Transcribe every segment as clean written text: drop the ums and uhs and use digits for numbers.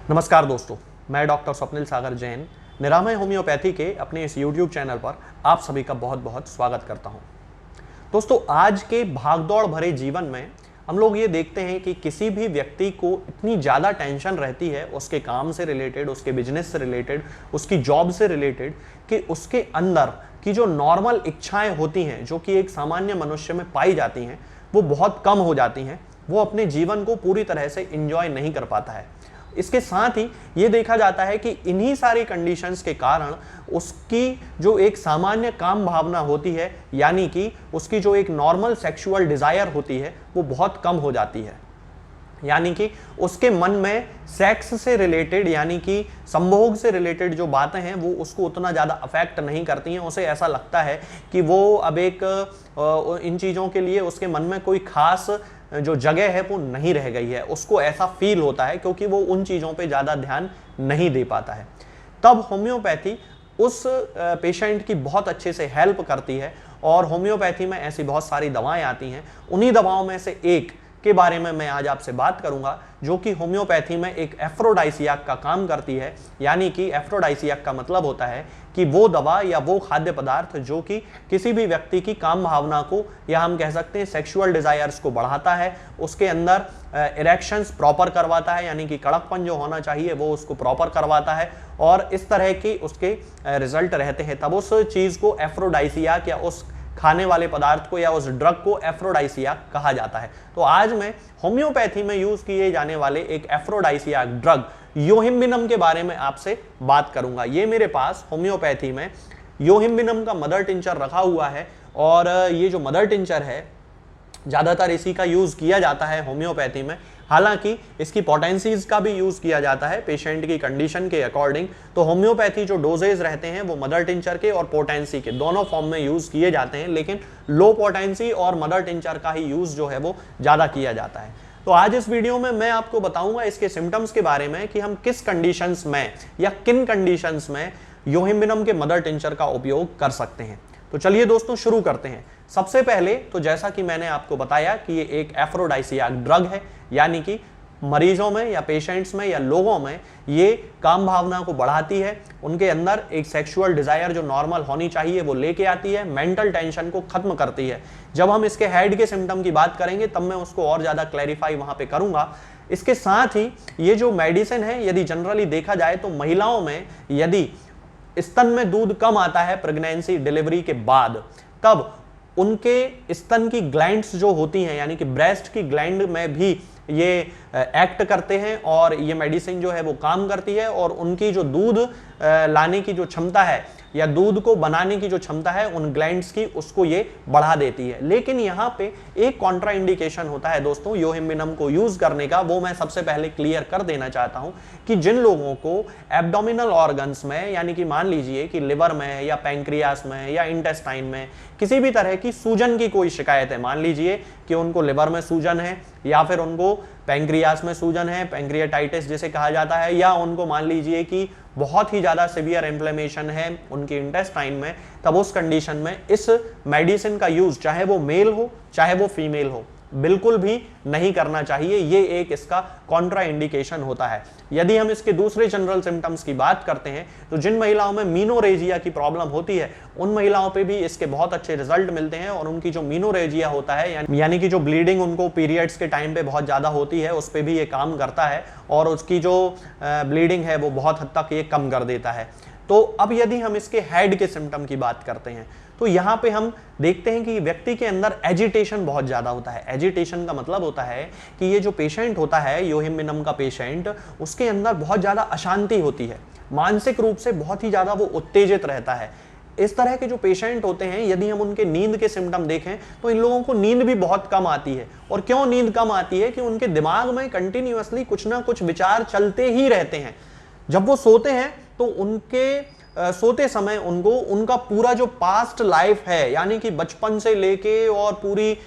नमस्कार दोस्तों, मैं डॉक्टर स्वप्निल सागर जैन निरामय होम्योपैथी के अपने इस YouTube चैनल पर आप सभी का बहुत बहुत स्वागत करता हूं। दोस्तों, आज के भागदौड़ भरे जीवन में हम लोग ये देखते हैं कि किसी भी व्यक्ति को इतनी ज़्यादा टेंशन रहती है उसके काम से रिलेटेड, उसके बिजनेस से रिलेटेड, उसकी जॉब से रिलेटेड, कि उसके अंदर की जो नॉर्मल इच्छाएं होती हैं, जो कि एक सामान्य मनुष्य में पाई जाती हैं, वो बहुत कम हो जाती हैं। वो अपने जीवन को पूरी तरह से एंजॉय नहीं कर पाता है। इसके साथ ही ये देखा जाता है कि इन्हीं सारी कंडीशंस के कारण उसकी जो एक सामान्य काम भावना होती है, यानी कि उसकी जो एक नॉर्मल सेक्सुअल डिजायर होती है, वो बहुत कम हो जाती है। यानी कि उसके मन में सेक्स से रिलेटेड, यानी कि संभोग से रिलेटेड जो बातें हैं वो उसको उतना ज़्यादा अफेक्ट नहीं करती हैं। उसे ऐसा लगता है कि वो अब एक इन चीज़ों के लिए उसके मन में कोई खास जो जगह है वो नहीं रह गई है। उसको ऐसा फील होता है क्योंकि वो उन चीज़ों पे ज़्यादा ध्यान नहीं दे पाता है। तब होम्योपैथी उस पेशेंट की बहुत अच्छे से हेल्प करती है और होम्योपैथी में ऐसी बहुत सारी दवाएं आती हैं। उन्हीं दवाओं में से एक के बारे में मैं आज आपसे बात करूंगा, जो कि होम्योपैथी में एक एफ्रोडाइसियाक का काम करती है। यानी कि एफ्रोडाइसियाक का मतलब होता है कि वो दवा या वो खाद्य पदार्थ जो कि किसी भी व्यक्ति की काम भावना को, या हम कह सकते हैं सेक्सुअल डिजायर्स को बढ़ाता है, उसके अंदर इरेक्शंस प्रॉपर करवाता है, यानी कि कड़कपन जो होना चाहिए वो उसको प्रॉपर करवाता है, और इस तरह के उसके रिजल्ट रहते हैं। तब उस चीज को एफ्रोडाइसियाक या उस खाने वाले पदार्थ को या उस ड्रग को एफ्रोडाइसियाक कहा जाता है। तो आज मैं होम्योपैथी में यूज किए जाने वाले एक एफ्रोडाइसियाक ड्रग योहिम्बिनम के बारे में आपसे बात करूंगा। ये मेरे पास होम्योपैथी में योहिम्बिनम का मदर टिंचर रखा हुआ है, और ये जो मदर टिंचर है ज़्यादातर इसी का यूज़ किया जाता है होम्योपैथी में। हालांकि इसकी पोटेंसीज का भी यूज़ किया जाता है पेशेंट की कंडीशन के अकॉर्डिंग। तो होम्योपैथी जो डोजेज रहते हैं वो मदर टिंचर के और पोटेंसी के दोनों फॉर्म में यूज़ किए जाते हैं, लेकिन लो पोटेंसी और मदर टिंचर का ही यूज़ जो है वो ज़्यादा किया जाता है। तो आज इस वीडियो में मैं आपको बताऊंगा इसके सिम्टम्स के बारे में कि हम किस कंडीशंस में या किन कंडीशंस में योहिम्बिनम के मदर टिंचर का उपयोग कर सकते हैं। तो चलिए दोस्तों शुरू करते हैं। सबसे पहले तो जैसा कि मैंने आपको बताया कि ये एक एफ्रोडाइसियाक ड्रग है, यानी कि मरीजों में या पेशेंट्स में या लोगों में ये काम भावना को बढ़ाती है, उनके अंदर एक सेक्सुअल डिजायर जो नॉर्मल होनी चाहिए वो लेके आती है, मेंटल टेंशन को खत्म करती है। जब हम इसके हेड के सिम्टम की बात करेंगे तब मैं उसको और ज्यादा क्लैरिफाई वहां पे करूंगा। इसके साथ ही ये जो मेडिसिन है, यदि जनरली देखा जाए तो महिलाओं में यदि स्तन में दूध कम आता है प्रेगनेंसी डिलीवरी के बाद, तब उनके स्तन की ग्लैंड्स जो होती हैं, यानी कि ब्रेस्ट की ग्लैंड में भी ये एक्ट करते हैं, और ये मेडिसिन जो है वो काम करती है, और उनकी जो दूध लाने की जो क्षमता है या दूध को बनाने की जो क्षमता है उन ग्लैंड्स की, उसको ये बढ़ा देती है। लेकिन यहाँ पे एक कॉन्ट्रा इंडिकेशन होता है दोस्तों योहिम्बिनम को यूज करने का, वो मैं सबसे पहले क्लियर कर देना चाहता हूँ कि जिन लोगों को एब्डोमिनल ऑर्गन्स में, यानी कि मान लीजिए कि लिवर में या पैंक्रियास में या इंटेस्टाइन में किसी भी तरह की सूजन की कोई शिकायत है, मान लीजिए कि उनको लिवर में सूजन है या फिर उनको पैंक्रियास में सूजन है, पैंक्रियाटाइटिस जिसे कहा जाता है, या उनको मान लीजिए कि बहुत ही ज़्यादा सीवियर इन्फ्लेमेशन है उनके इंटेस्टाइन में, तब उस कंडीशन में इस मेडिसिन का यूज़, चाहे वो मेल हो चाहे वो फीमेल हो, बिल्कुल भी नहीं करना चाहिए। ये एक इसका कॉन्ट्रा इंडिकेशन होता है। यदि हम इसके दूसरे जनरल सिम्टम्स की बात करते हैं तो जिन महिलाओं में मीनोरेजिया की प्रॉब्लम होती है उन महिलाओं पे भी इसके बहुत अच्छे रिजल्ट मिलते हैं, और उनकी जो मीनोरेजिया होता है यानी कि जो ब्लीडिंग उनको पीरियड्स के टाइम पे बहुत ज़्यादा होती है, उस पर भी ये काम करता है, और उसकी जो ब्लीडिंग है वो बहुत हद तक ये कम कर देता है। तो अब यदि हम इसके हेड के सिम्टम की बात करते हैं तो यहाँ पे हम देखते हैं कि व्यक्ति के अंदर एजिटेशन बहुत ज़्यादा होता है। एजिटेशन का मतलब होता है कि ये जो पेशेंट होता है योहिम्बिनम का पेशेंट, उसके अंदर बहुत ज़्यादा अशांति होती है, मानसिक रूप से बहुत ही ज़्यादा वो उत्तेजित रहता है। इस तरह के जो पेशेंट होते हैं, यदि हम उनके नींद के सिम्टम देखें तो इन लोगों को नींद भी बहुत कम आती है। और क्यों नींद कम आती है? कि उनके दिमाग में कंटिन्यूअसली कुछ ना कुछ विचार चलते ही रहते हैं। जब वो सोते हैं तो उनके सोते समय उनको उनका पूरा जो पास्ट लाइफ है, यानी कि बचपन से लेके और पूरी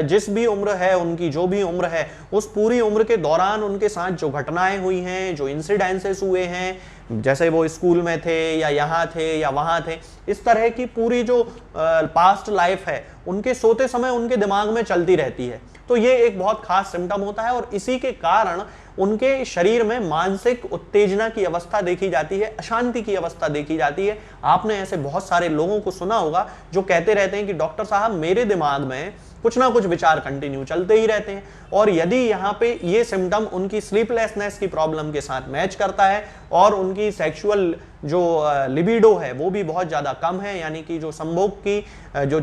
जिस भी उम्र है, उनकी जो भी उम्र है, उस पूरी उम्र के दौरान उनके साथ जो घटनाएं हुई हैं, जो इंसिडेंसेस हुए हैं, जैसे वो स्कूल में थे या यहाँ थे या वहाँ थे, इस तरह की पूरी जो पास्ट लाइफ है उनके सोते समय उनके दिमाग में चलती रहती है। तो ये एक बहुत खास सिम्टम होता है, और इसी के कारण उनके शरीर में मानसिक उत्तेजना की अवस्था देखी जाती है, अशांति की अवस्था देखी जाती है। आपने ऐसे बहुत सारे लोगों को सुना होगा जो कहते रहते हैं कि डॉक्टर साहब मेरे दिमाग में कुछ ना कुछ विचार कंटिन्यू चलते ही रहते हैं। और यदि यहाँ पे ये सिम्टम उनकी स्लीपलेसनेस की प्रॉब्लम के साथ मैच करता है और उनकी सेक्सुअल जो लिबिडो है वो भी बहुत ज़्यादा कम है, यानी कि जो संभोग की जो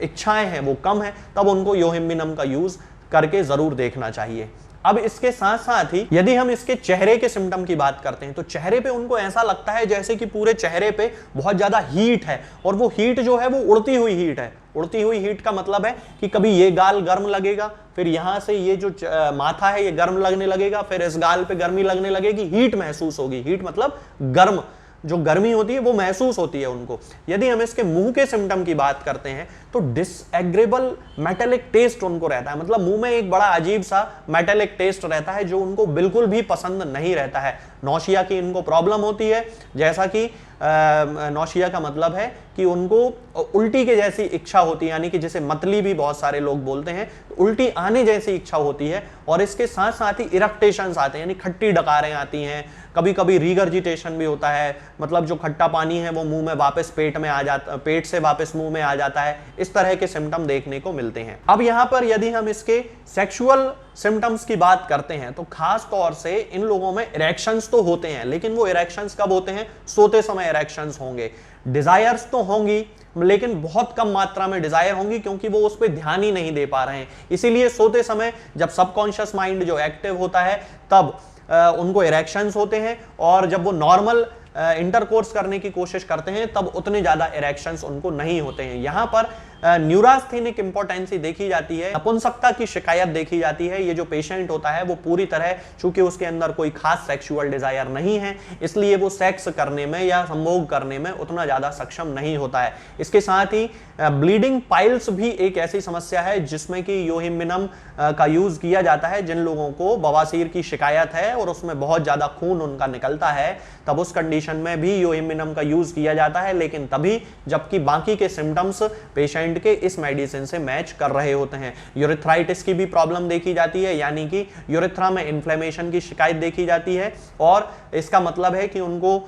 इच्छाएं हैं वो कम है, तब उनको योहिम्बिनम का यूज करके जरूर देखना चाहिए। अब इसके साथ साथ ही यदि हम इसके चेहरे के सिम्टम की बात करते हैं तो चेहरे पे उनको ऐसा लगता है जैसे कि पूरे चेहरे पे बहुत ज्यादा हीट है, और वो हीट जो है वो उड़ती हुई हीट है। उड़ती हुई हीट का मतलब है कि कभी ये गाल गर्म लगेगा, फिर यहां से ये जो माथा है ये गर्म लगने लगेगा, फिर इस गाल पे गर्मी लगने लगेगी, हीट महसूस होगी। हीट मतलब गर्म, जो गर्मी होती है वो महसूस होती है उनको। यदि हम इसके मुंह के सिम्टम की बात करते हैं तो डिसएग्रेबल मेटेलिक टेस्ट उनको रहता है, मतलब मुंह में एक बड़ा अजीब सा मेटेलिक टेस्ट रहता है जो उनको बिल्कुल भी पसंद नहीं रहता है। नौशिया की इनको प्रॉब्लम होती है, जैसा कि नौशिया का मतलब है कि उनको उल्टी के जैसी इच्छा होती है, यानी कि जैसे मतली भी बहुत सारे लोग बोलते हैं, उल्टी आने जैसी इच्छा होती है। और इसके साथ साथ ही इरेक्टेशंस आते हैं, यानी खट्टी डकारें आती हैं, कभी कभी रीगर्जिटेशन भी होता है, मतलब जो खट्टा पानी है वो मुंह में वापस पेट में आ जाता, पेट से वापस मुंह में आ जाता है। इस तरह के सिम्टम देखने को मिलते हैं। अब यहाँ पर यदि हम इसके सेक्सुअल सिम्टम्स की बात करते हैं तो खास तौर से इन लोगों में इरेक्शंस तो होते हैं, लेकिन वो इरेक्शंस कब होते हैं? सोते समय इरेक्शंस होंगे। डिजायर्स तो होंगी लेकिन बहुत कम मात्रा में डिजायर होंगी, क्योंकि वो उस पर ध्यान ही नहीं दे पा रहे हैं। इसीलिए सोते समय जब सबकॉन्शियस माइंड जो एक्टिव होता है तब उनको इरेक्शंस होते हैं, और जब वो नॉर्मल इंटरकोर्स करने की कोशिश करते हैं तब उतने ज्यादा इरेक्शंस उनको नहीं होते हैं। यहाँ पर न्यूरास्थेनिक इंपॉर्टेंसी देखी जाती है, नपुंसकता की शिकायत देखी जाती है। ये जो पेशेंट होता है वो पूरी तरह, चूंकि उसके अंदर कोई खास सेक्सुअल डिजायर नहीं है, इसलिए वो सेक्स करने में या संभोग करने में उतना ज्यादा सक्षम नहीं होता है। इसके साथ ही ब्लीडिंग पाइल्स भी एक ऐसी समस्या है जिसमें कि योहिम्बिनम का यूज किया जाता है। जिन लोगों को बवासीर की शिकायत है और उसमें बहुत ज्यादा खून उनका निकलता है, तब उस कंडीशन में भी योहिम्बिनम का यूज किया जाता है, लेकिन तभी जबकि बाकी के सिम्टम्स पेशेंट के इस मेडिसिन से मैच कर रहे होते हैं। यूरेथ्राइटिस की भी प्रॉब्लम देखी जाती है, यानी कि यूरेथ्रा में इन्फ्लेमेशन की शिकायत देखी जाती है, और इसका मतलब है कि उनको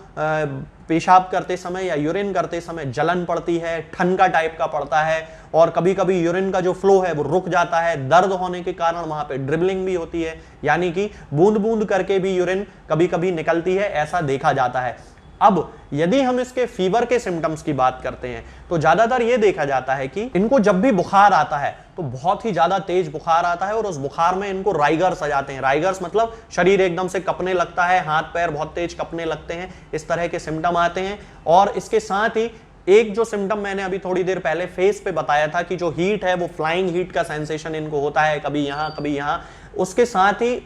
पेशाब करते समय या यूरिन करते समय जलन पड़ती है, ठनका टाइप का पड़ता है, और कभी कभी यूरिन का जो फ्लो है वो रुक जाता है। दर्द होने के कारण वहां पे ड्रिबलिंग भी होती है, यानी कि बूंद बूंद करके भी यूरिन कभी कभी निकलती है, ऐसा देखा जाता है। अब यदि हम इसके फीवर के सिम्टम्स की बात करते हैं तो ज्यादातर यह देखा जाता है कि इनको जब भी बुखार आता है तो बहुत ही ज्यादा तेज बुखार आता है, और उस बुखार में इनको राइगर्स आ जाते हैं। राइगर्स मतलब शरीर एकदम से कपने लगता है, हाथ पैर बहुत तेज कपने लगते हैं, इस तरह के सिम्टम आते हैं। और इसके साथ ही एक जो सिम्टम मैंने अभी थोड़ी देर पहले फेस पे बताया था कि जो हीट है वो फ्लाइंग हीट का सेंसेशन इनको होता है, कभी यहां कभी यहां। उसके साथ ही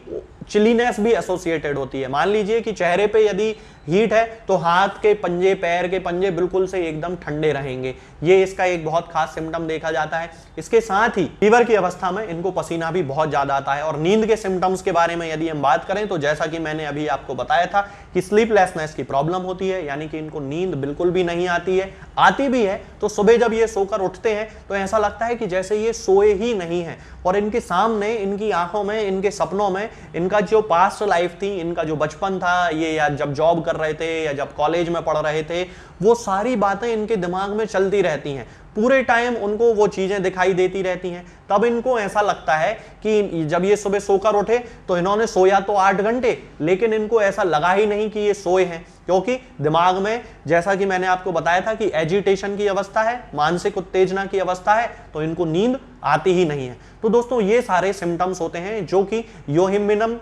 चिलीनेस भी एसोसिएटेड होती है। मान लीजिए कि चेहरे पे यदि हीट है तो हाथ के पंजे, पैर के पंजे बिल्कुल से एकदम ठंडे रहेंगे, ये इसका एक बहुत खास सिम्टम देखा जाता है। इसके साथ ही फीवर की अवस्था में इनको पसीना भी बहुत ज्यादा आता है। और नींद के सिम्टम्स के बारे में यदि हम बात करें तो जैसा कि मैंने अभी आपको बताया था कि स्लीपलेसनेस की प्रॉब्लम होती है, यानी कि इनको नींद बिल्कुल भी नहीं आती है। आती भी है तो सुबह जब ये सोकर उठते हैं तो ऐसा लगता है कि जैसे ये सोए ही नहीं है, और इनके सामने, इनकी आंखों में, इनके सपनों में इनका जो पास्ट लाइफ थी, इनका जो बचपन था, ये या जब जॉब कर रहे थे या जब कॉलेज में पढ़ रहे थे, वो सारी बातें इनके दिमाग में चलती रहती हैं। पूरे टाइम उनको वो चीजें दिखाई देती रहती हैं। तब इनको ऐसा लगता है कि जब ये सुबह सोकर उठे तो इन्होंने सोया तो 8 घंटे, लेकिन इनको ऐसा लगा ही नहीं कि ये सोए हैं, क्योंकि दिमाग में, जैसा कि मैंने आपको बताया था कि एजिटेशन की अवस्था है, मानसिक उत्तेजना की अवस्था है, तो इनको नींद आती ही नहीं है। तो दोस्तों ये सारे सिम्टम्स होते हैं जो कि योहिम्बिनम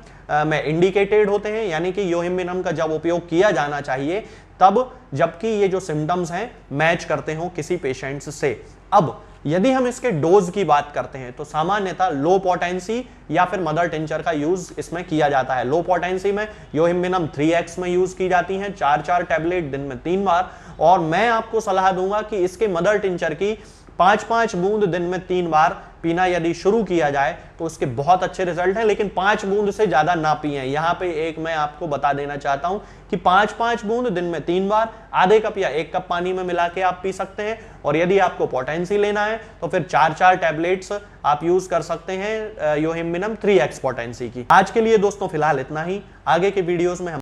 में इंडिकेटेड होते हैं, यानी कि योहिम्बिनम का जब उपयोग किया जाना चाहिए तब जबकि ये जो सिम्टम्स हैं मैच करते हो किसी पेशेंट्स से। अब यदि हम इसके डोज की बात करते हैं तो सामान्यतः लो पोटेंसी या फिर मदर टिंचर का यूज इसमें किया जाता है। लो पोटेंसी में योहिम्बिनम 3x में यूज की जाती हैं, 4 टैबलेट दिन में 3 बार। और मैं आपको सलाह दूंगा कि इसके मदर टिंचर की 5-5 बूंद दिन में 3 बार पीना यदि शुरू किया जाए तो उसके बहुत अच्छे रिजल्ट हैं, लेकिन 5 बूंद से ज्यादा ना पिए। यहाँ पे एक मैं आपको बता देना चाहता हूं कि 5-5 बूंद दिन में 3 बार आधे कप या 1 कप पानी में मिला के आप पी सकते हैं। और यदि आपको पोटेंसी लेना है तो फिर 4-4 टैबलेट्स आप यूज कर सकते हैं योहिम्बिनम 3x पोटेंसी की। आज के लिए दोस्तों फिलहाल इतना ही। आगे के वीडियोस में